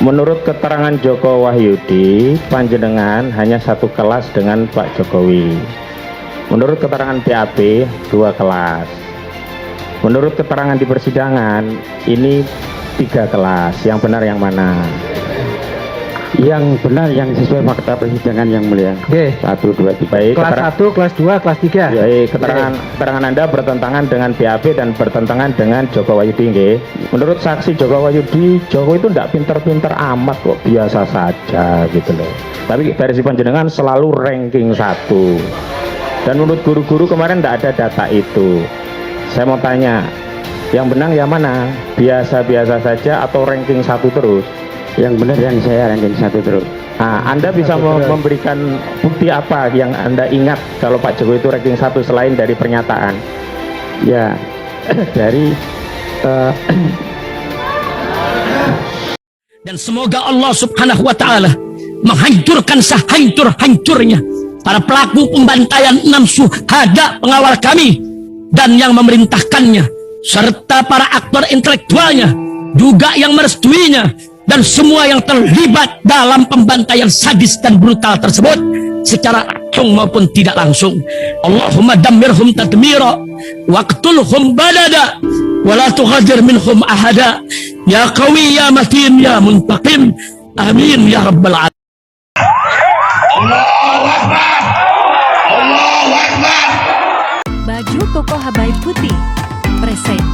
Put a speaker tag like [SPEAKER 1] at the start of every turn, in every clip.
[SPEAKER 1] Menurut keterangan Joko Wahyudi, panjenengan hanya satu kelas dengan Pak Jokowi. Menurut keterangan BAP, 2 kelas. Menurut keterangan di persidangan, ini 3 kelas. Yang benar yang mana?
[SPEAKER 2] Yang benar yang sesuai fakta persidangan yang mulia.
[SPEAKER 3] Oke.
[SPEAKER 2] 1, 2, 3.
[SPEAKER 1] Baik,
[SPEAKER 3] Kelas 1, kelas 2, kelas 3.
[SPEAKER 1] Baik, keterangan Anda bertentangan dengan BAP dan bertentangan dengan Joko Wahyudi, nggih. Menurut saksi Joko Wahyudi, Joko itu tidak pinter-pinter amat kok, biasa saja gitu loh. Tapi versi panjenengan selalu ranking 1. Dan menurut guru-guru kemarin tidak ada data itu. Saya mau tanya, yang benar yang mana? Biasa-biasa saja atau ranking 1 terus?
[SPEAKER 2] Yang benar yang saya ranking 1 terus.
[SPEAKER 1] Nah, Anda bisa memberikan bukti apa yang Anda ingat kalau Pak Jokowi itu ranking 1 selain dari pernyataan?
[SPEAKER 2] Ya, dari
[SPEAKER 4] dan semoga Allah Subhanahu wa taala menghancurkan sehancur-hancurnya para pelaku pembantaian 6 syuhada pengawal kami dan yang memerintahkannya, serta para aktor intelektualnya juga yang merestuinya, dan semua yang terlibat dalam pembantaian sadis dan brutal tersebut secara langsung maupun tidak langsung. Allahumma dammirhum tadmira waqtulhum badada wala tughadir minhum ahada ya qawi ya matin ya muntaqim amin ya rabbal alamin.
[SPEAKER 5] Allahu Akbar, Allahu Akbar.
[SPEAKER 6] Baju koko Habaib Putih present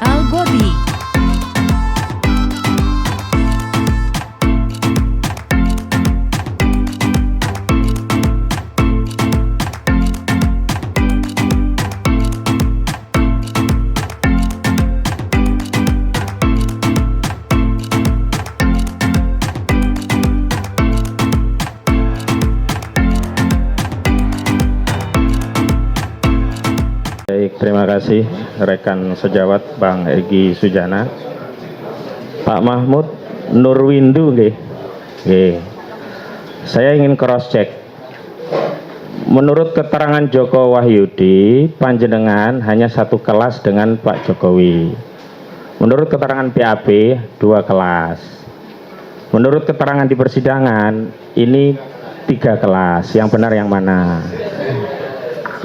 [SPEAKER 6] Al Godi.
[SPEAKER 1] Baik, terima kasih rekan sejawat Bang Egy Sujana. Pak Mahmud Nurwindu, nggih. Nggih. Saya ingin cross check. Menurut keterangan Joko Wahyudi, panjenengan hanya satu kelas dengan Pak Jokowi. Menurut keterangan BAP, 2 kelas. Menurut keterangan di persidangan, ini 3 kelas. Yang benar yang mana?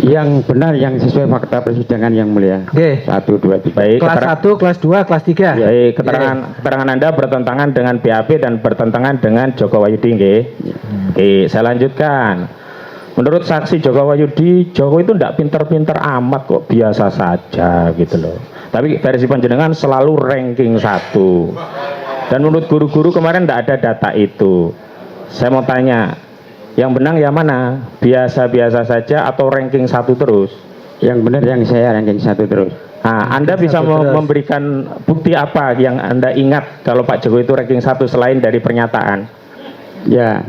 [SPEAKER 2] yang benar yang sesuai fakta persidangan yang mulia.
[SPEAKER 3] Oke.
[SPEAKER 2] 1, 2, 3.
[SPEAKER 1] Baik,
[SPEAKER 3] Kelas 1, kelas 2, kelas 3.
[SPEAKER 1] baik, keterangan Anda bertentangan dengan BAP dan bertentangan dengan Joko Wahyudi, nggih. Oke, saya lanjutkan. Menurut saksi Joko Wahyudi, Joko itu tidak pinter-pinter amat kok, biasa saja gitu loh. Tapi versi panjenengan selalu ranking 1. Dan menurut guru-guru kemarin tidak ada data itu. Saya mau tanya, yang benar yang mana? Biasa-biasa saja atau ranking 1 terus?
[SPEAKER 2] Yang benar yang saya ranking 1 terus.
[SPEAKER 1] Nah, Anda bisa memberikan bukti apa yang Anda ingat kalau Pak Jokowi itu ranking 1 selain dari pernyataan?
[SPEAKER 2] Ya,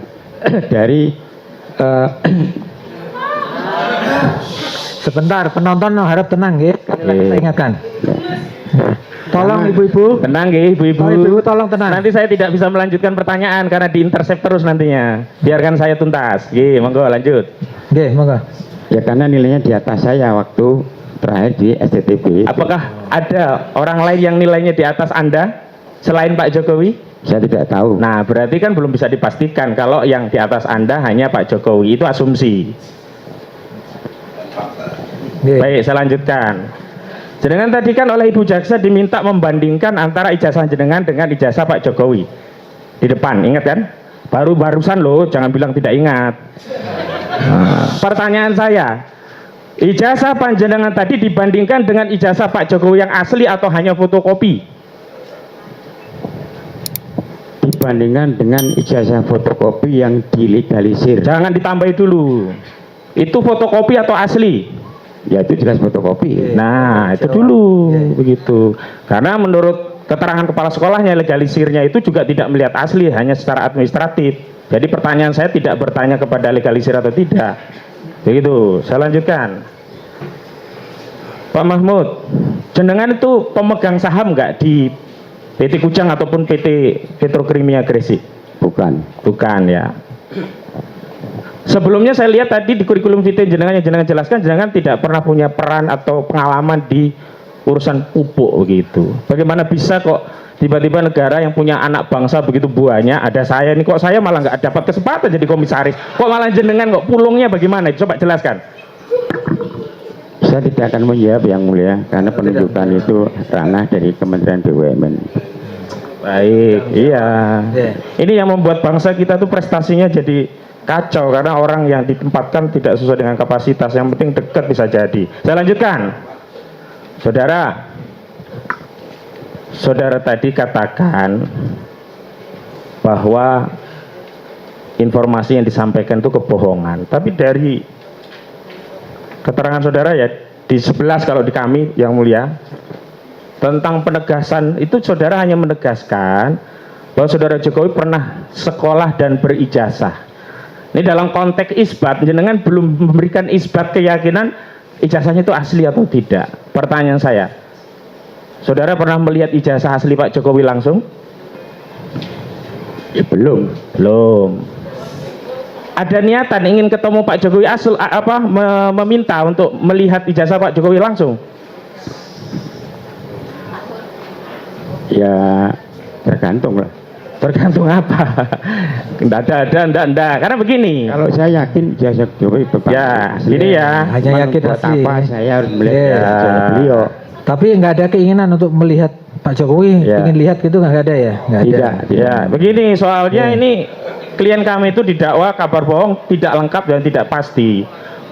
[SPEAKER 2] dari
[SPEAKER 3] Sebentar, penonton harap tenang ya. Saya ingatkan. Tolong ibu-ibu.
[SPEAKER 1] Tenang nggih, ibu-ibu.
[SPEAKER 3] Ibu-ibu tolong tenang.
[SPEAKER 1] Nanti saya tidak bisa melanjutkan pertanyaan karena diintercept terus nantinya. Biarkan saya tuntas. Nggih, monggo lanjut.
[SPEAKER 3] Oke, monggo.
[SPEAKER 2] ya karena nilainya di atas saya waktu terakhir di STTB.
[SPEAKER 1] Apakah ada orang lain yang nilainya di atas Anda selain Pak Jokowi?
[SPEAKER 2] Saya tidak tahu.
[SPEAKER 1] Nah, berarti kan belum bisa dipastikan kalau yang di atas Anda hanya Pak Jokowi. Itu asumsi.
[SPEAKER 3] Oke.
[SPEAKER 1] Baik, saya lanjutkan. Jenengan tadi kan oleh Ibu Jaksa diminta membandingkan antara ijazah jenengan dengan ijazah Pak Jokowi. Di depan, ingat kan? Barusan loh, jangan bilang tidak ingat. Nah, pertanyaan saya, ijazah panjenengan tadi dibandingkan dengan ijazah Pak Jokowi yang asli atau hanya fotokopi?
[SPEAKER 2] Dibandingkan dengan ijazah fotokopi yang dilegalisir.
[SPEAKER 1] Jangan ditambahi dulu. Itu fotokopi atau asli?
[SPEAKER 2] Ya itu jelas fotokopi.
[SPEAKER 1] Nah, itu dulu begitu. Karena menurut keterangan kepala sekolahnya, legalisirnya itu juga tidak melihat asli, hanya secara administratif. Jadi pertanyaan saya tidak bertanya kepada legalisir atau tidak. Begitu. Saya lanjutkan. Pak Mahmud, jenengan itu pemegang saham nggak di PT Kujang ataupun PT Petrokimia Gresik?
[SPEAKER 2] Bukan.
[SPEAKER 1] Bukan ya. Sebelumnya saya lihat tadi di kurikulum vitae jenengan yang jenengan jelaskan, jenengan tidak pernah punya peran atau pengalaman di urusan pupuk begitu. Bagaimana bisa kok Tiba-tiba negara yang punya anak bangsa begitu banyak, ada saya ini, kok saya malah nggak dapat kesempatan jadi komisaris, kok malah jenengan, kok pulungnya bagaimana? Coba jelaskan.
[SPEAKER 2] Saya tidak akan menjawab yang mulia, karena penunjukan itu ranah dari Kementerian BUMN.
[SPEAKER 1] Baik, iya. Ini yang membuat bangsa kita tuh prestasinya jadi kacau, karena orang yang ditempatkan tidak sesuai dengan kapasitas. Yang penting dekat bisa jadi. Saya lanjutkan. Saudara tadi katakan bahwa informasi yang disampaikan itu kebohongan. Tapi dari keterangan saudara ya, di 11 kalau di kami yang mulia, tentang penegasan itu saudara hanya menegaskan bahwa saudara Jokowi pernah sekolah dan berijazah. Ini dalam konteks isbat, jenengan belum memberikan isbat keyakinan ijazahnya itu asli atau tidak. Pertanyaan saya, saudara pernah melihat ijazah asli Pak Jokowi langsung?
[SPEAKER 2] Ya, belum.
[SPEAKER 1] Belum. Ada niatan ingin ketemu Pak Jokowi meminta untuk melihat ijazah Pak Jokowi langsung?
[SPEAKER 2] Ya, tergantung lah.
[SPEAKER 1] Tergantung apa? Enggak ada. Karena begini.
[SPEAKER 2] Kalau saya yakin ijazah Jokowi Bapak
[SPEAKER 1] Ya,
[SPEAKER 2] asli.
[SPEAKER 1] ini ya.
[SPEAKER 3] Hanya yakin
[SPEAKER 2] Buat
[SPEAKER 3] asli.
[SPEAKER 2] apa saya harus melihat
[SPEAKER 3] Iya.
[SPEAKER 2] ijazah beliau?
[SPEAKER 3] Tapi nggak ada keinginan untuk melihat Pak Jokowi,
[SPEAKER 1] Ya.
[SPEAKER 3] ingin lihat gitu nggak ada ya? Nggak ada.
[SPEAKER 2] Tidak.
[SPEAKER 1] Ya, begini soalnya ini klien kami itu didakwa kabar bohong, tidak lengkap dan tidak pasti.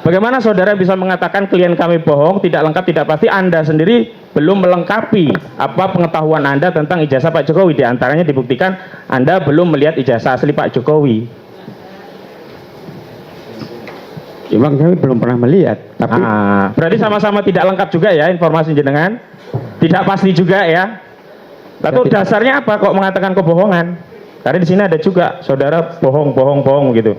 [SPEAKER 1] Bagaimana saudara bisa mengatakan klien kami bohong, tidak lengkap, tidak pasti? Anda sendiri belum melengkapi apa pengetahuan Anda tentang ijazah Pak Jokowi. Di antaranya dibuktikan Anda belum melihat ijazah asli Pak Jokowi.
[SPEAKER 2] Memang kami belum pernah melihat, tapi
[SPEAKER 1] Berarti sama-sama tidak lengkap juga ya informasi jenengan? Tidak pasti juga ya? Lalu dasarnya apa kok mengatakan kebohongan? Karena di sini ada juga saudara bohong gitu.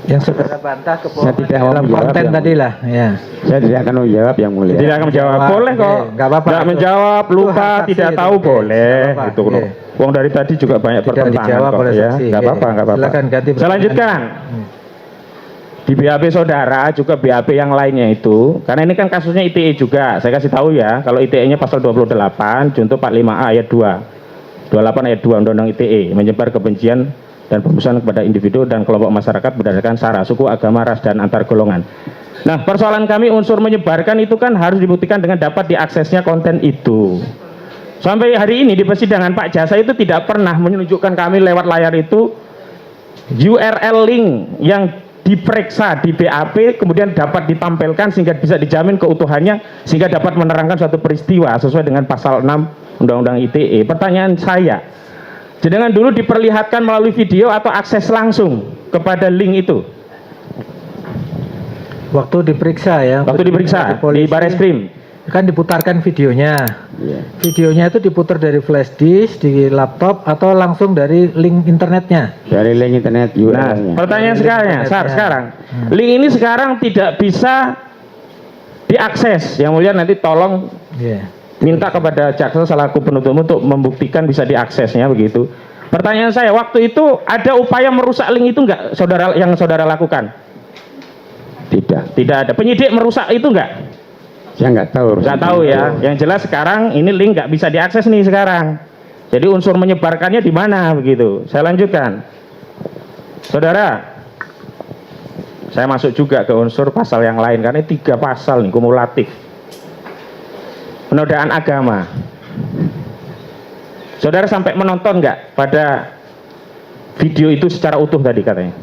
[SPEAKER 3] Yang saudara bantah kebohongan
[SPEAKER 2] Saya tidak
[SPEAKER 3] dalam
[SPEAKER 2] menjawab
[SPEAKER 3] konten
[SPEAKER 2] yang-
[SPEAKER 3] tadi lah, ya.
[SPEAKER 2] saya tidak akan menjawab yang mulia.
[SPEAKER 1] Tidak akan menjawab. Boleh kok.
[SPEAKER 3] Nggak apa-apa.
[SPEAKER 1] Nggak menjawab,
[SPEAKER 3] Itu
[SPEAKER 1] lupa,
[SPEAKER 3] hak saksi
[SPEAKER 1] tidak
[SPEAKER 3] itu.
[SPEAKER 1] tahu,
[SPEAKER 3] Oke,
[SPEAKER 1] boleh.
[SPEAKER 3] nggak apa-apa.
[SPEAKER 1] Gitu loh.
[SPEAKER 3] Oke.
[SPEAKER 1] Wong dari tadi juga banyak
[SPEAKER 3] Tidak
[SPEAKER 1] pertentangan
[SPEAKER 3] dijawab
[SPEAKER 1] kok
[SPEAKER 3] oleh
[SPEAKER 1] ya.
[SPEAKER 3] saksi.
[SPEAKER 1] Nggak
[SPEAKER 3] Oke.
[SPEAKER 1] apa-apa.
[SPEAKER 3] Silakan ganti
[SPEAKER 1] Saya lanjutkan. Di BAP saudara juga BAP yang lainnya itu, karena ini kan kasusnya ITE juga. Saya kasih tahu ya, kalau ITE-nya pasal 28 junto 45A ayat 2. 28 ayat 2 Undang-Undang ITE, menyebar kebencian dan pembusukan kepada individu dan kelompok masyarakat berdasarkan sara, suku, agama, ras, dan antar golongan. Nah, persoalan kami unsur menyebarkan itu kan harus dibuktikan dengan dapat diaksesnya konten itu. Sampai hari ini di persidangan Pak Jasa itu tidak pernah menunjukkan kami lewat layar itu URL link yang diperiksa di BAP kemudian dapat ditampilkan sehingga bisa dijamin keutuhannya sehingga dapat menerangkan suatu peristiwa sesuai dengan pasal 6 Undang-Undang ITE. Pertanyaan saya, jenengan dulu diperlihatkan melalui video atau akses langsung kepada link itu?
[SPEAKER 3] Waktu diperiksa ya.
[SPEAKER 1] Waktu diperiksa di Bareskrim.
[SPEAKER 3] Kan diputarkan videonya.
[SPEAKER 2] Iya.
[SPEAKER 3] Videonya itu diputar dari flash disk di laptop atau langsung dari link internetnya.
[SPEAKER 2] Dari link internet
[SPEAKER 1] Nah,
[SPEAKER 2] URL-nya.
[SPEAKER 1] pertanyaan sekarang, link ini sekarang tidak bisa diakses. Yang mulia nanti tolong
[SPEAKER 3] Iya.
[SPEAKER 1] minta kepada jaksa selaku penuntut untuk membuktikan bisa diaksesnya begitu. Pertanyaan saya, waktu itu ada upaya merusak link itu enggak yang saudara lakukan?
[SPEAKER 2] Tidak.
[SPEAKER 1] Tidak ada. Penyidik merusak itu enggak?
[SPEAKER 2] Saya nggak tahu.
[SPEAKER 1] Nggak tahu ya. Yang jelas sekarang ini link nggak bisa diakses nih sekarang. Jadi unsur menyebarkannya di mana begitu. Saya lanjutkan. Saudara, saya masuk juga ke unsur pasal yang lain karena 3 pasal nih kumulatif. Penodaan agama. Saudara sampai menonton nggak pada video itu secara utuh tadi katanya?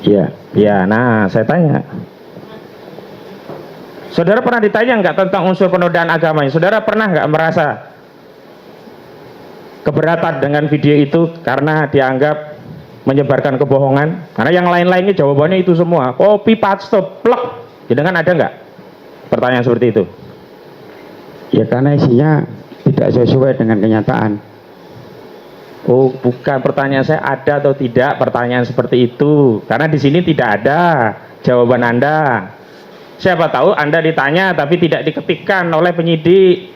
[SPEAKER 2] Iya.
[SPEAKER 1] Ya, nah saya tanya. Saudara pernah ditanya nggak tentang unsur penodaan agama ini? Saudara pernah nggak merasa keberatan dengan video itu karena dianggap menyebarkan kebohongan? Karena yang lain-lainnya jawabannya itu semua. Copy, paste, plek. Jangan ada nggak pertanyaan seperti itu?
[SPEAKER 2] Ya karena isinya tidak sesuai dengan kenyataan.
[SPEAKER 1] Oh, bukan, pertanyaan saya ada atau tidak pertanyaan seperti itu. Karena di sini tidak ada jawaban Anda. Siapa tahu Anda ditanya tapi tidak diketikkan oleh penyidik.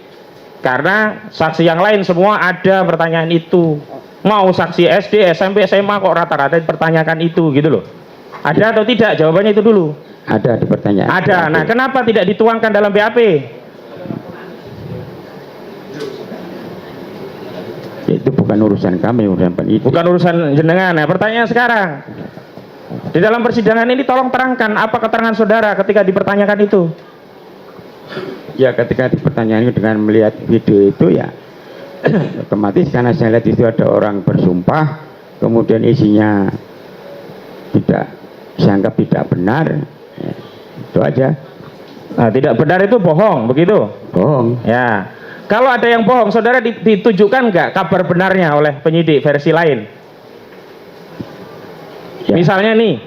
[SPEAKER 1] Karena saksi yang lain semua ada pertanyaan itu. Mau saksi SD, SMP, SMA kok rata-rata dipertanyakan itu gitu loh. Ada atau tidak? Jawabannya itu dulu.
[SPEAKER 2] Ada di pertanyaan.
[SPEAKER 1] Ada. Nah, kenapa tidak dituangkan dalam BAP?
[SPEAKER 2] bukan urusan kami, urusan penyidik.
[SPEAKER 1] Bukan urusan jenengan. Nah, pertanyaan sekarang. Di dalam persidangan ini tolong terangkan apa keterangan saudara ketika dipertanyakan itu.
[SPEAKER 2] Ya ketika dipertanyakan dengan melihat video itu ya otomatis karena saya lihat itu ada orang bersumpah, kemudian isinya saya anggap tidak benar, ya, itu aja.
[SPEAKER 1] Nah, tidak benar itu bohong, begitu?
[SPEAKER 2] Bohong.
[SPEAKER 1] Ya. Kalau ada yang bohong, saudara ditunjukkan nggak kabar benarnya oleh penyidik versi lain?
[SPEAKER 2] Ya.
[SPEAKER 1] Misalnya nih,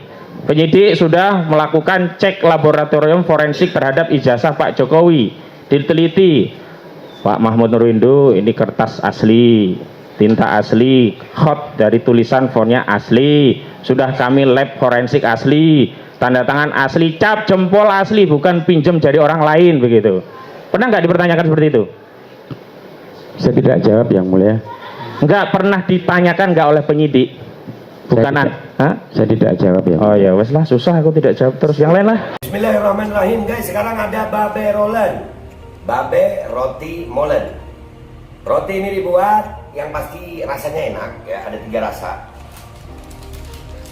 [SPEAKER 1] penyidik sudah melakukan cek laboratorium forensik terhadap ijazah Pak Jokowi, diteliti, Pak Mahmud Nurwindu ini kertas asli, tinta asli, hot dari tulisan fontnya asli, sudah kami lab forensik asli, tanda tangan asli, cap jempol asli, bukan pinjem dari orang lain, begitu. Pernah nggak dipertanyakan seperti itu?
[SPEAKER 2] Saya tidak jawab yang mulia.
[SPEAKER 1] Nggak pernah ditanyakan nggak oleh penyidik? Bukanan?
[SPEAKER 2] Saya tidak jawab ya.
[SPEAKER 1] Oh ya, wes lah, susah aku tidak jawab terus, yang lain lah.
[SPEAKER 5] Bismillahirrahmanirrahim guys. Sekarang ada babe rolen, babe roti molen. Roti ini dibuat yang pasti rasanya enak ya. Ada 3 rasa.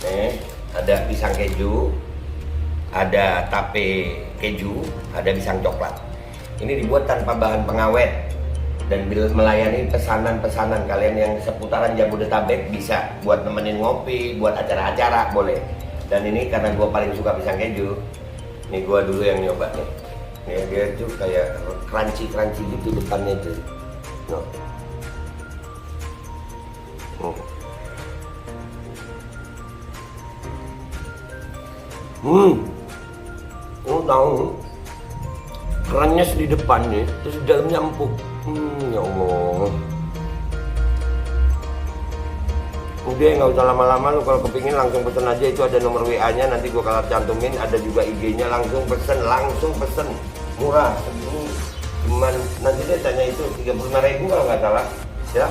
[SPEAKER 5] Nih, ada pisang keju, ada tape keju, ada pisang coklat. Ini dibuat tanpa bahan pengawet dan melayani pesanan-pesanan kalian yang seputaran Jabodetabek, bisa buat nemenin ngopi, buat acara-acara boleh. Dan ini karena gue paling suka pisang keju, nih gue dulu yang nyoba nih. Nih dia tuh kayak crunchy gitu depannya tuh. No. Lu tahu kerannyes di depannya, terus di dalamnya empuk. Ya Allah. Udah nggak usah lama-lama, lu kalau kepingin langsung pesen aja, itu ada nomor WA-nya, nanti gua kalau cantumin, ada juga IG-nya, langsung pesen, murah. Cuman nanti dia tanya itu 35.000 kalau nggak salah, ya.